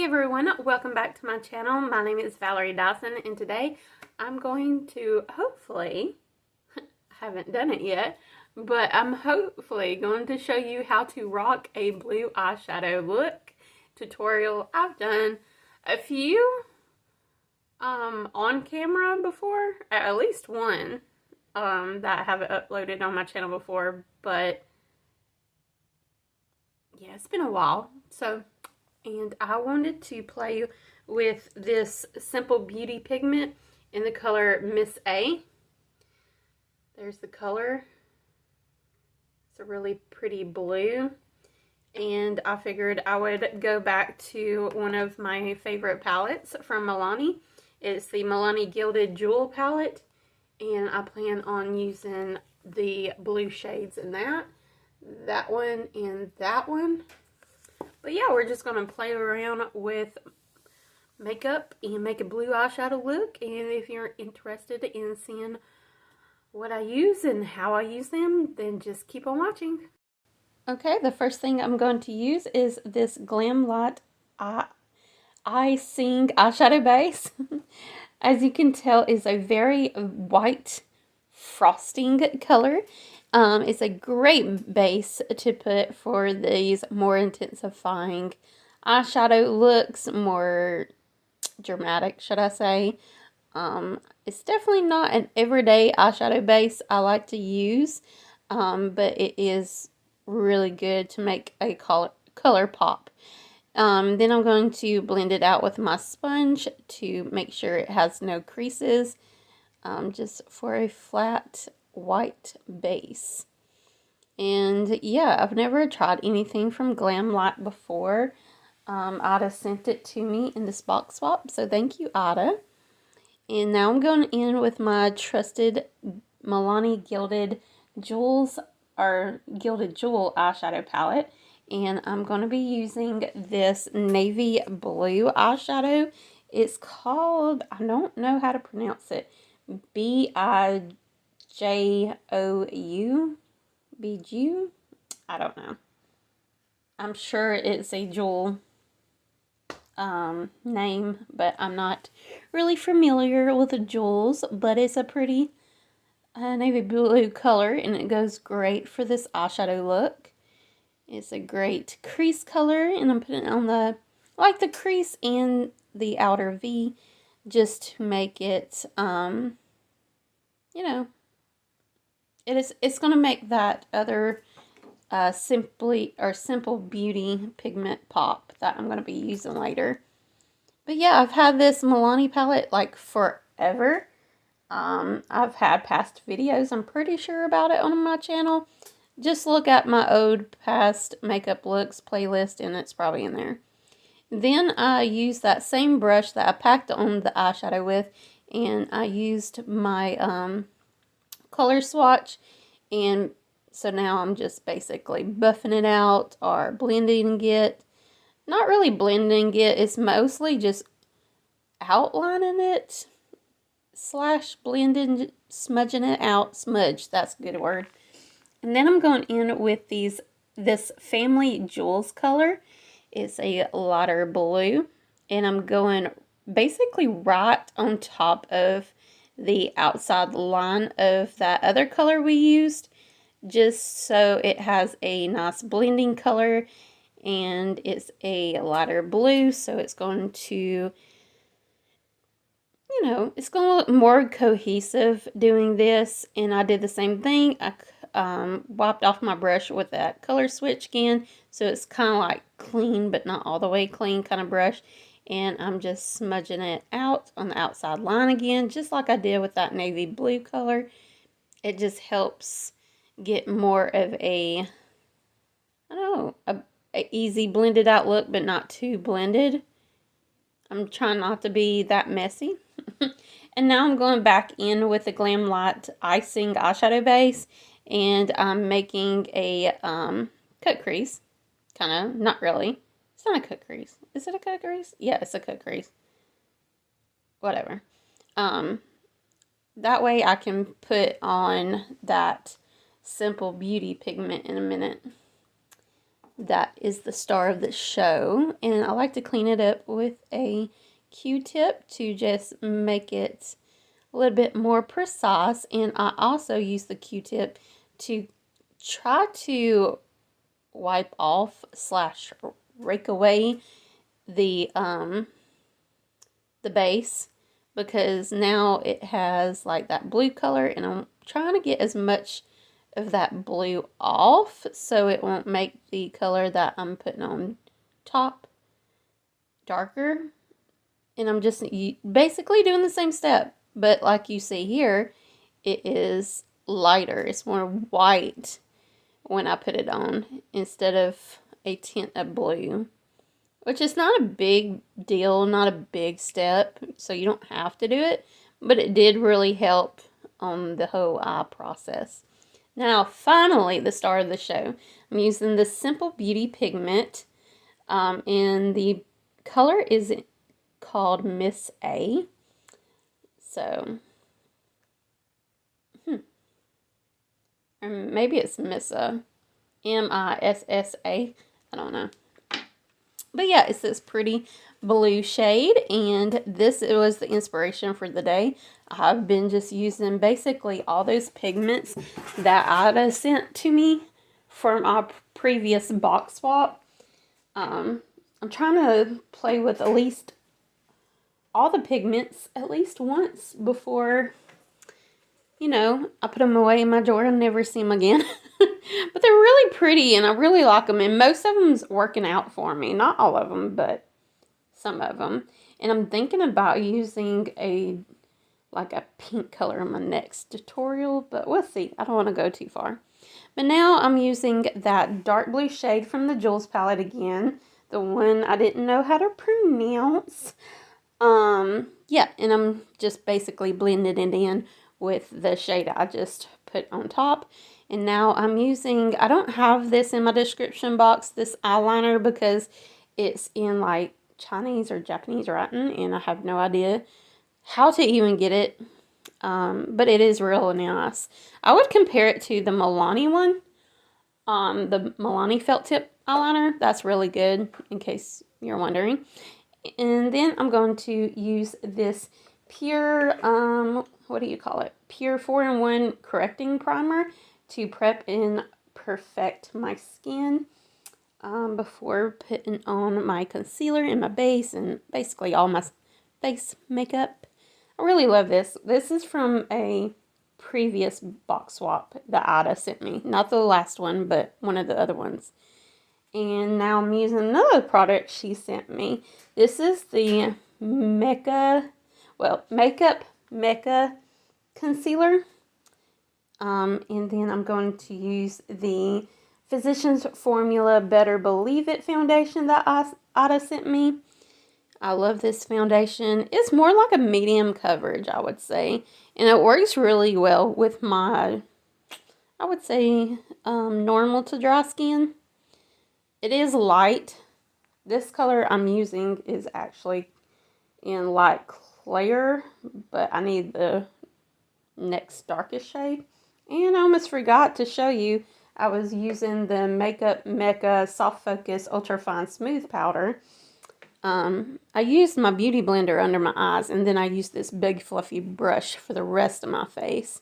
Hey everyone, welcome back to my channel. My name is Valerie Dawson and today I'm going to hopefully, I haven't done it yet, but I'm hopefully going to show you how to rock a blue eyeshadow look tutorial. I've done a few on camera before, at least one that I haven't uploaded on my channel before, but yeah, it's been a while. And I wanted to play with this Simple Beauty pigment in the color MissA. There's the color. It's a really pretty blue. And I figured I would go back to one of my favorite palettes from Milani. It's the Milani Gilded Jewel palette. And I plan on using the blue shades in that one, and that one. But yeah, we're just going to play around with makeup and make a blue eyeshadow look. And if you're interested in seeing what I use and how I use them, then just keep on watching. Okay, the first thing I'm going to use is this Glam Light eye-cing eyeshadow base. As you can tell, it's a very white frosting color. It's a great base to put for these more intensifying eyeshadow looks, more dramatic, should I say. It's definitely not an everyday eyeshadow base I like to use, but it is really good to make a color pop. Then I'm going to blend it out with my sponge to make sure it has no creases, just for a flat white base. And yeah, I've never tried anything from Glam Light before. Ada sent it to me in this box swap, so thank you, Ada. And now I'm going in with my trusted Milani Gilded Jewels, or Gilded Jewel eyeshadow palette. And I'm going to be using this navy blue eyeshadow. It's called, I don't know how to pronounce it, Bijou? Bijou? I don't know. I'm sure it's a jewel name, but I'm not really familiar with the jewels, but it's a pretty navy blue color, and it goes great for this eyeshadow look. It's a great crease color, and I'm putting it on the crease and the outer V just to make it, you know, it's going to make that other Simple Beauty pigment pop that I'm going to be using later. But yeah, I've had this Milani palette like forever. I've had past videos, I'm pretty sure, about it on my channel. Just look at my old past makeup looks playlist and it's probably in there. Then I used that same brush that I packed on the eyeshadow with, and I used my color swatch, and so now I'm just basically buffing it out or blending it. Not really blending it, it's mostly just outlining it / blending, smudging it out. Smudge, that's a good word. And then I'm going in with this Family Jewels color. It's a lighter blue, and I'm going basically right on top of the outside line of that other color we used, just so it has a nice blending color, and it's a lighter blue, so it's going to, you know, it's going to look more cohesive doing this. And I did the same thing. I wiped off my brush with that color switch again, so it's kind of like clean but not all the way clean kind of brush. And I'm just smudging it out on the outside line again, just like I did with that navy blue color. It just helps get more of a, I don't know, a easy blended out look, but not too blended. I'm trying not to be that messy. And now I'm going back in with the Glam Light eye-cing eyeshadow base, and I'm making a cut crease. Kind of, not really. It's not a cut crease. Is it a cut crease? Yeah, it's a cut crease. Whatever. That way I can put on that Simple Beauty pigment in a minute. that is the star of the show. And I like to clean it up with a Q-tip to just make it a little bit more precise. And I also use the Q-tip to try to wipe off / rake away the base, because now it has like that blue color, and I'm trying to get as much of that blue off so it won't make the color that I'm putting on top darker. And I'm just basically doing the same step, but like you see here, it is lighter. It's more white when I put it on instead of a tint of blue, which is not a big deal, not a big step, so you don't have to do it, but it did really help on the whole eye process. Now, finally, the star of the show. I'm using the Simple Beauty pigment, and the color is called MissA. So, or maybe it's MissA, MISSA. I don't know. But yeah, it's this pretty blue shade, and this was the inspiration for the day. I've been just using basically all those pigments that Ida sent to me from our previous box swap. I'm trying to play with at least all the pigments at least once before, you know, I put them away in my drawer and never see them again. But they're really pretty, and I really like them. And most of them's working out for me. Not all of them, but some of them. And I'm thinking about using a pink color in my next tutorial. But we'll see. I don't want to go too far. But now I'm using that dark blue shade from the Jules palette again. The one I didn't know how to pronounce. Yeah, and I'm just basically blending it in with the shade I just put on top. And now I'm using, I don't have this in my description box, this eyeliner, because it's in like Chinese or Japanese writing, and I have no idea how to even get it. But it is real nice. I would compare it to the Milani one, the Milani felt tip eyeliner. That's really good, in case you're wondering. And then I'm going to use this pure, what do you call it? Pure 4-in-1 correcting primer to prep and perfect my skin before putting on my concealer and my base and basically all my face makeup. I really love this. This is from a previous box swap that Ida sent me. Not the last one, but one of the other ones. And now I'm using another product she sent me. This is the Makeup Mekka concealer. And then I'm going to use the Physicians Formula Better Believe It foundation that Ida sent me. I love this foundation. It's more like a medium coverage, I would say. And it works really well with my, I would say, normal to dry skin. It is light. This color I'm using is actually in light clear, but I need the next darkest shade. And I almost forgot to show you, I was using the Makeup Mekka Soft Focus Ultra Fine Smooth Powder. I used my beauty blender under my eyes, and then I used this big fluffy brush for the rest of my face.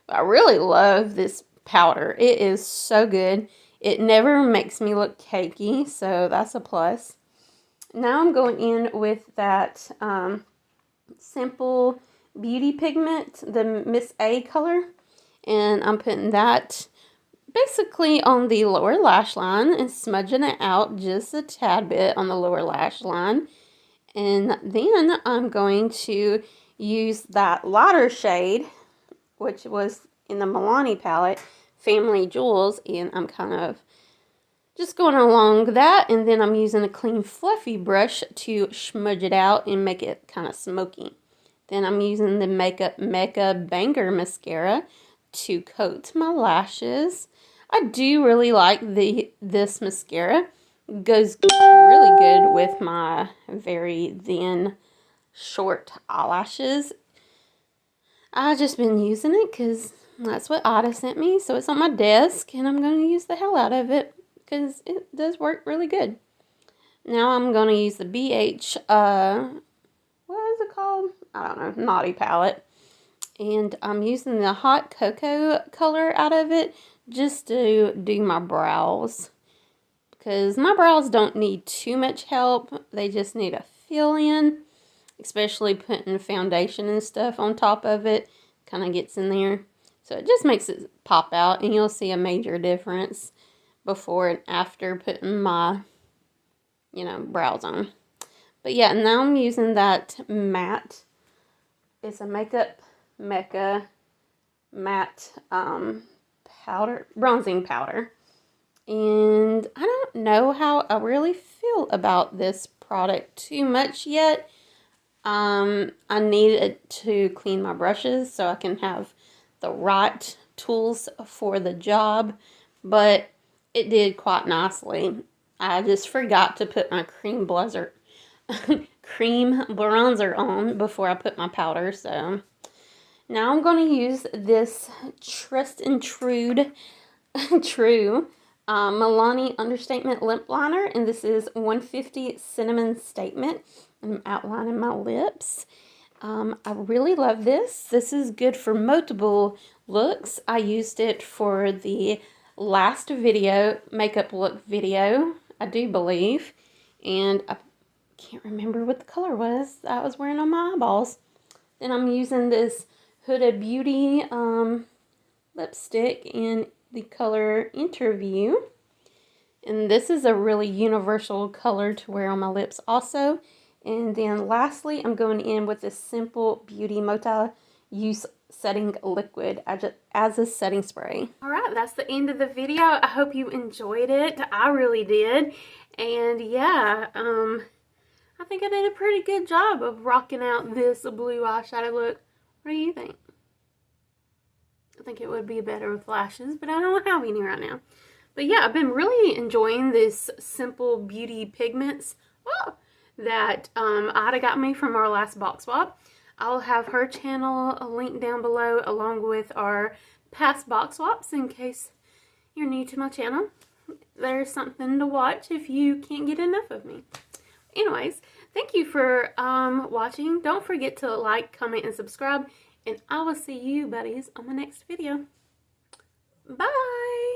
But I really love this powder. It is so good. It never makes me look cakey, so that's a plus. Now I'm going in with that Simple Beauty pigment, the MissA color. And I'm putting that basically on the lower lash line and smudging it out just a tad bit on the lower lash line. And then I'm going to use that lighter shade, which was in the Milani palette, Family Jewels, and I'm kind of just going along that. And then I'm using a clean fluffy brush to smudge it out and make it kind of smoky. Then I'm using the Makeup Mekka Banger Mascara to coat my lashes. I do really like this mascara. It goes really good with my very thin, short eyelashes. I've just been using it because that's what Ida sent me. So it's on my desk, and I'm going to use the hell out of it because it does work really good. Now I'm going to use the BH, what is it called? I don't know, Naughty palette. And I'm using the hot cocoa color out of it just to do my brows. Because my brows don't need too much help. They just need a fill in. Especially putting foundation and stuff on top of it. Kind of gets in there. So it just makes it pop out. And you'll see a major difference before and after putting my, brows on. But yeah, now I'm using that matte. It's a makeup mekka matte powder, bronzing powder. And I don't know how I really feel about this product too much yet. I needed to clean my brushes so I can have the right tools for the job. But it did quite nicely. I just forgot to put my cream bronzer on before I put my powder. So now I'm going to use this Trust and True Milani Understatement Lip Liner. And this is 150 Cinnamon Statement. I'm outlining my lips. I really love this. This is good for multiple looks. I used it for the last video, makeup look video, I do believe. And I can't remember what the color was I was wearing on my eyeballs. Then I'm using this Huda Beauty lipstick in the color Interview. And this is a really universal color to wear on my lips also. And then lastly, I'm going in with this Simple Beauty multi-use setting liquid as a setting spray. Alright, that's the end of the video. I hope you enjoyed it. I really did. And yeah, I think I did a pretty good job of rocking out this blue eyeshadow look. What do you think? I think it would be better with lashes, but I don't have any right now. But yeah, I've been really enjoying this Simple Beauty pigments that Ida got me from our last box swap. I'll have her channel linked down below along with our past box swaps in case you're new to my channel. There's something to watch if you can't get enough of me. Anyways, thank you for watching. Don't forget to like, comment, and subscribe. And I will see you buddies on my next video. Bye!